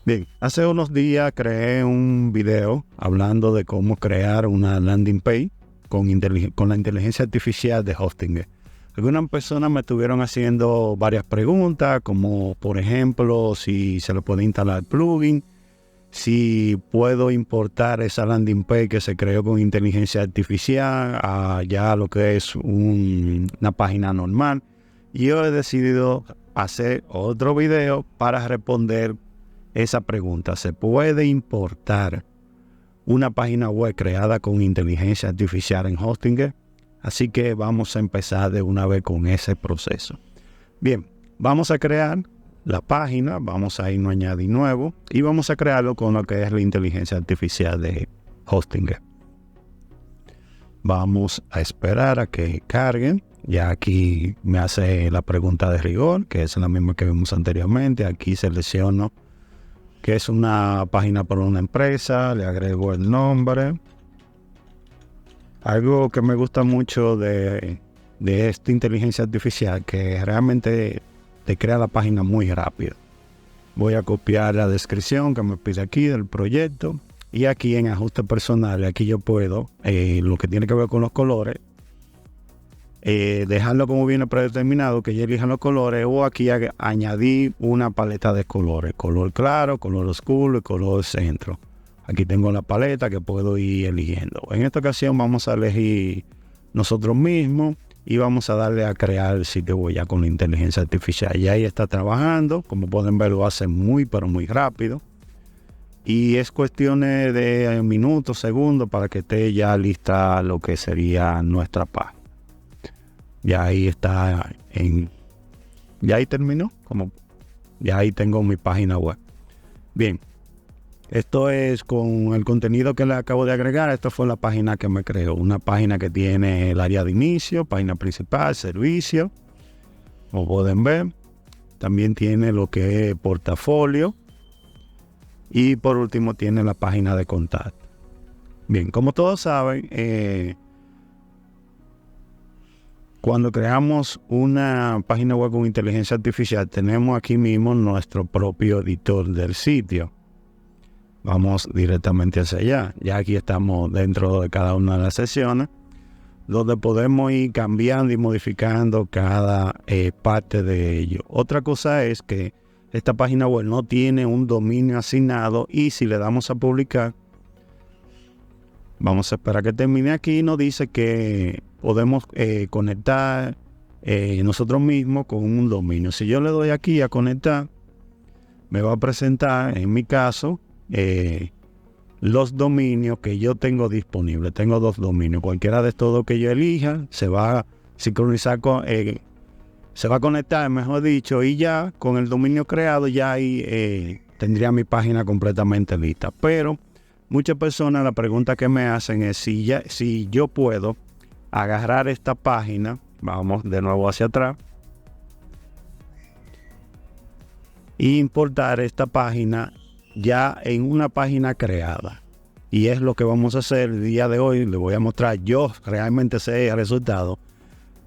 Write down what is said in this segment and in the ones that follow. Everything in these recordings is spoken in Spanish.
Bien, hace unos días creé un video hablando de cómo crear una landing page con la inteligencia artificial de Hostinger. Algunas personas me estuvieron haciendo varias preguntas, como por ejemplo si se le puede instalar plugin, si puedo importar esa landing page que se creó con inteligencia artificial a ya lo que es una página normal. Y yo he decidido hacer otro video para responder esa pregunta. ¿Se puede importar una página web creada con inteligencia artificial en Hostinger? Así que vamos a empezar de una vez con ese proceso. Bien, vamos a crear la página, vamos a irnos a añadir nuevo y vamos a crearlo con lo que es la inteligencia artificial de Hostinger. Vamos a esperar a que carguen. Ya aquí me hace la pregunta de rigor, que es la misma que vimos anteriormente. Aquí selecciono que es una página para una empresa, le agrego el nombre. Algo que me gusta mucho de esta inteligencia artificial, que realmente te crea la página muy rápido. Voy a copiar la descripción que me pide aquí del proyecto. Y aquí en ajustes personales, aquí yo puedo, lo que tiene que ver con los colores, dejarlo como viene predeterminado, que ya elijan los colores, o aquí añadir una paleta de colores, color claro, color oscuro y color centro. Aquí tengo la paleta que puedo ir eligiendo. En esta ocasión vamos a elegir nosotros mismos y vamos a darle a crear el sitio web ya con la inteligencia artificial. Y ahí está trabajando, como pueden ver lo hace muy pero muy rápido. Y es cuestiones de minutos, segundos para que esté ya lista lo que sería nuestra página. Ya ahí está, ya ahí terminó, ya ahí tengo mi página web. Bien, esto es con el contenido que le acabo de agregar. Esta fue la página que me creó, una página que tiene el área de inicio, página principal, servicio, como pueden ver. También tiene lo que es portafolio y por último tiene la página de contacto. Bien, como todos saben, cuando creamos una página web con inteligencia artificial, tenemos aquí mismo nuestro propio editor del sitio. Vamos directamente hacia allá. Ya aquí estamos dentro de cada una de las sesiones, donde podemos ir cambiando y modificando cada parte de ello. Otra cosa es que esta página web no tiene un dominio asignado y si le damos a publicar, vamos a esperar que termine aquí. Nos dice que podemos conectar nosotros mismos con un dominio. Si yo le doy aquí a conectar, me va a presentar, en mi caso, los dominios que yo tengo disponibles. Tengo 2 dominios. Cualquiera de estos 2 que yo elija se va a sincronizar se va a conectar, mejor dicho, y ya con el dominio creado ya ahí tendría mi página completamente lista. Pero muchas personas la pregunta que me hacen es si yo puedo agarrar esta página, vamos de nuevo hacia atrás, e importar esta página ya en una página creada. Y es lo que vamos a hacer el día de hoy. Le voy a mostrar, yo realmente sé el resultado,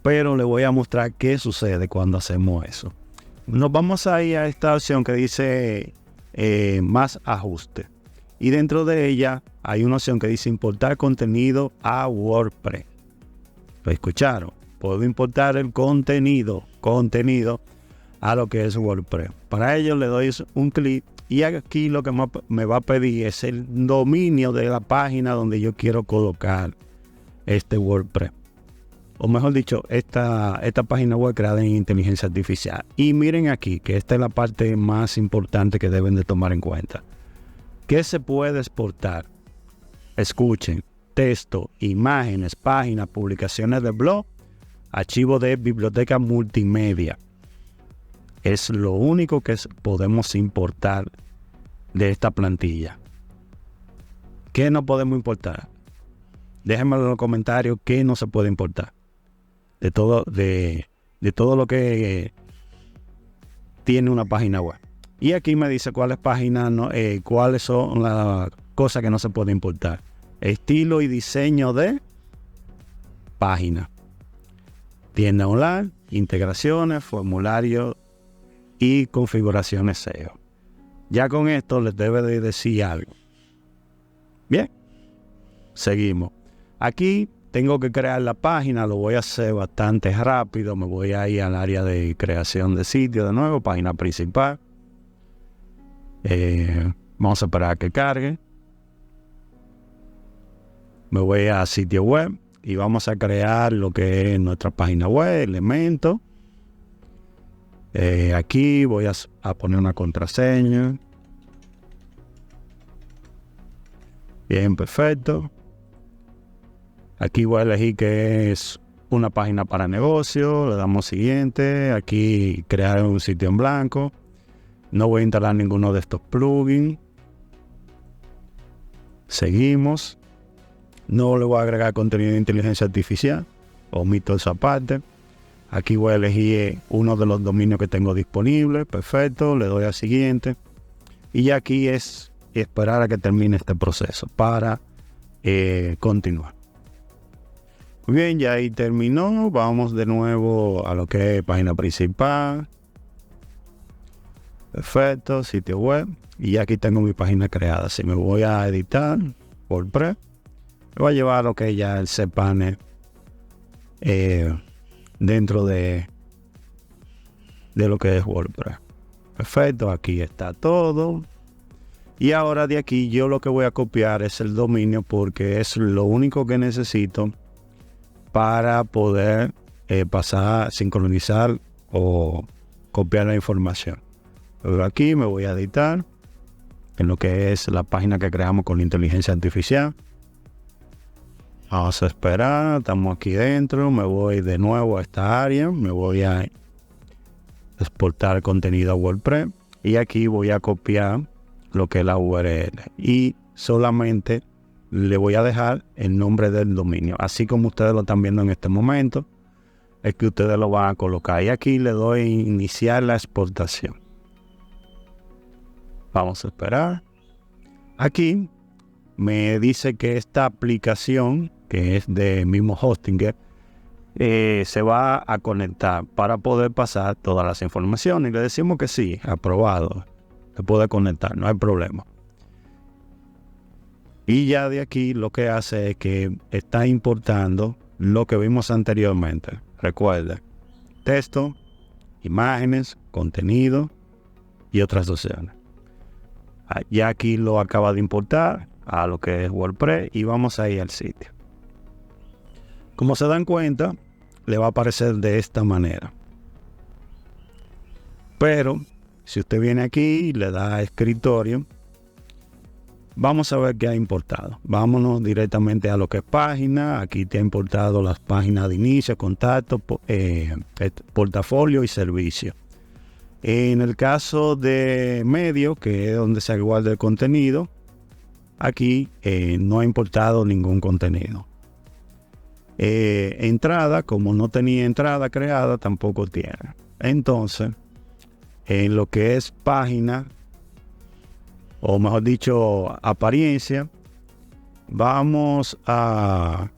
pero le voy a mostrar qué sucede cuando hacemos eso. Nos vamos a ir a esta opción que dice más ajuste. Y dentro de ella hay una opción que dice importar contenido a WordPress. ¿Lo escucharon? Puedo importar el contenido a lo que es WordPress. Para ello le doy un clic y aquí lo que me va a pedir es el dominio de la página donde yo quiero colocar este WordPress. O mejor dicho, esta página web creada en inteligencia artificial. Y miren aquí, que esta es la parte más importante que deben de tomar en cuenta. ¿Qué se puede exportar? Escuchen, texto, imágenes, páginas, publicaciones de blog, archivos de biblioteca multimedia. Es lo único que podemos importar de esta plantilla. ¿Qué no podemos importar? Déjenme en los comentarios qué no se puede importar. De todo lo que tiene una página web. Y aquí me dice cuáles páginas, cuáles son las cosas que no se puede importar. Estilo y diseño de página. Tienda online, integraciones, formularios y configuraciones SEO. Ya con esto les debe de decir algo. Bien, seguimos. Aquí tengo que crear la página, lo voy a hacer bastante rápido. Me voy a ir al área de creación de sitio de nuevo, página principal. Vamos a esperar a que cargue. Me voy a sitio web y vamos a crear lo que es nuestra página web, elementos. Aquí voy a poner una contraseña. Bien, perfecto. Aquí voy a elegir que es una página para negocio. Le damos siguiente. Aquí crear un sitio en blanco. No voy a instalar ninguno de estos plugins. Seguimos. No le voy a agregar contenido de inteligencia artificial. Omito esa parte. Aquí voy a elegir uno de los dominios que tengo disponibles. Perfecto. Le doy a siguiente. Y ya aquí es esperar a que termine este proceso para continuar. Muy bien, ya ahí terminó. Vamos de nuevo a lo que es página principal. Perfecto, sitio web. Y ya aquí tengo mi página creada. Si me voy a editar, WordPress, me va a llevar a lo que es ya el cPanel dentro de lo que es WordPress. Perfecto, aquí está todo. Y ahora de aquí yo lo que voy a copiar es el dominio porque es lo único que necesito para poder pasar, sincronizar o copiar la información. Pero aquí me voy a editar en lo que es la página que creamos con la inteligencia artificial. Vamos a esperar, estamos aquí dentro, me voy de nuevo a esta área, me voy a exportar contenido a WordPress y aquí voy a copiar lo que es la URL y solamente le voy a dejar el nombre del dominio, así como ustedes lo están viendo en este momento, es que ustedes lo van a colocar y aquí le doy iniciar la exportación. Vamos a esperar. Aquí me dice que esta aplicación, que es de mismo Hostinger, se va a conectar para poder pasar todas las informaciones. Y le decimos que sí, aprobado. Se puede conectar, no hay problema. Y ya de aquí lo que hace es que está importando lo que vimos anteriormente. Recuerden, texto, imágenes, contenido y otras opciones. Ya aquí lo acaba de importar a lo que es WordPress y vamos a ir al sitio. Como se dan cuenta, le va a aparecer de esta manera. Pero si usted viene aquí y le da a escritorio, vamos a ver qué ha importado. Vámonos directamente a lo que es página. Aquí te ha importado las páginas de inicio, contacto, portafolio y servicio. En el caso de medio, que es donde se guarda el contenido, aquí no ha importado ningún contenido. Entrada, como no tenía entrada creada, tampoco tiene. Entonces, en lo que es página, o mejor dicho, apariencia, vamos a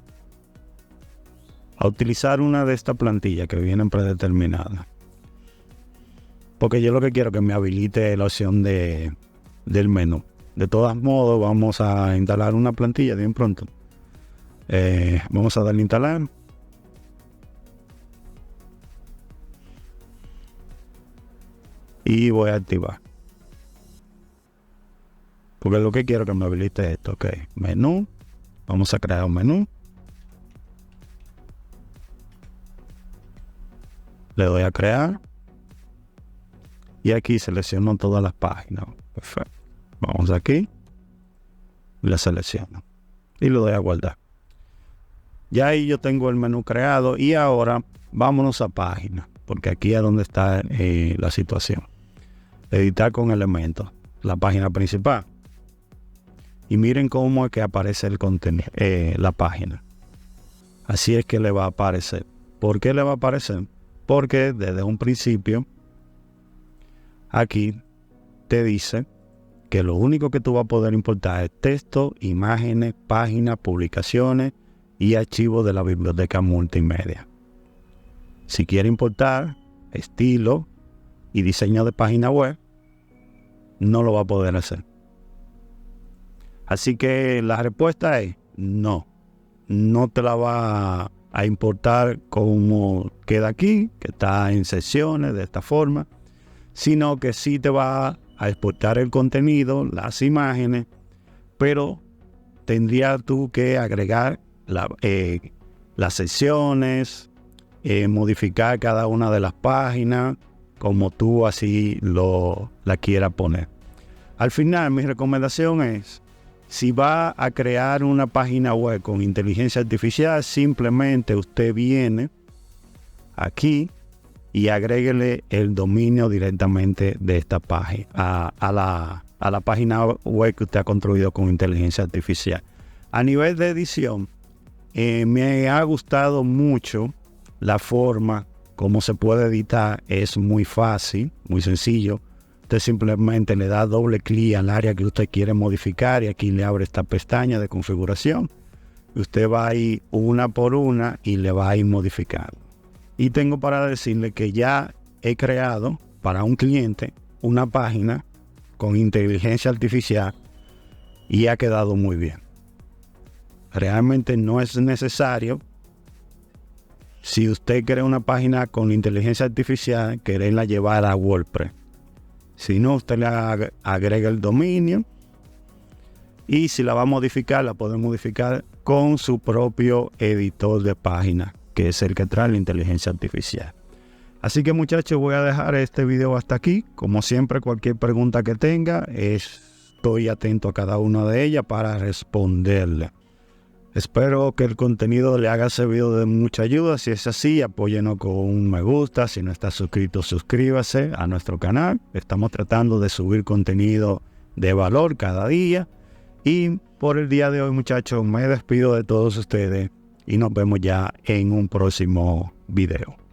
utilizar una de estas plantillas que vienen predeterminadas. Porque yo lo que quiero es que me habilite la opción del menú. De todos modos, vamos a instalar una plantilla bien pronto. Vamos a darle a instalar. Y voy a activar. Porque lo que quiero es que me habilite esto. Ok, menú. Vamos a crear un menú. Le doy a crear. Y aquí selecciono todas las páginas. Perfecto. Vamos aquí. La selecciono. Y lo doy a guardar. Ya ahí yo tengo el menú creado. Y ahora vámonos a página. Porque aquí es donde está la situación. Editar con elementos. La página principal. Y miren cómo es que aparece el contenido. La página. Así es que le va a aparecer. ¿Por qué le va a aparecer? Porque desde un principio aquí te dice que lo único que tú vas a poder importar es texto, imágenes, páginas, publicaciones y archivos de la biblioteca multimedia. Si quiere importar estilo y diseño de página web, no lo va a poder hacer. Así que la respuesta es no. No te la va a importar como queda aquí, que está en secciones de esta forma, sino que sí te va a exportar el contenido, las imágenes, pero tendrías tú que agregar las secciones, modificar cada una de las páginas, como tú así la quieras poner. Al final, mi recomendación es, si va a crear una página web con inteligencia artificial, simplemente usted viene aquí y agréguele el dominio directamente de esta página a la página web que usted ha construido con inteligencia artificial. A nivel de edición, me ha gustado mucho la forma como se puede editar. Es muy fácil, muy sencillo. Usted simplemente le da doble clic al área que usted quiere modificar y aquí le abre esta pestaña de configuración. Usted va a ir una por una y le va a ir modificando. Y tengo para decirle que ya he creado para un cliente una página con inteligencia artificial y ha quedado muy bien. Realmente no es necesario, si usted crea una página con inteligencia artificial, quererla llevar a WordPress. Si no, usted le agrega el dominio y si la va a modificar, la puede modificar con su propio editor de página, que es el que trae la inteligencia artificial. Así que, muchachos, voy a dejar este video hasta aquí. Como siempre, cualquier pregunta que tenga, estoy atento a cada una de ellas para responderle. Espero que el contenido le haya servido de mucha ayuda. Si es así, apóyenos con un me gusta. Si no está suscrito, suscríbase a nuestro canal. Estamos tratando de subir contenido de valor cada día. Y por el día de hoy, muchachos, me despido de todos ustedes y nos vemos ya en un próximo video.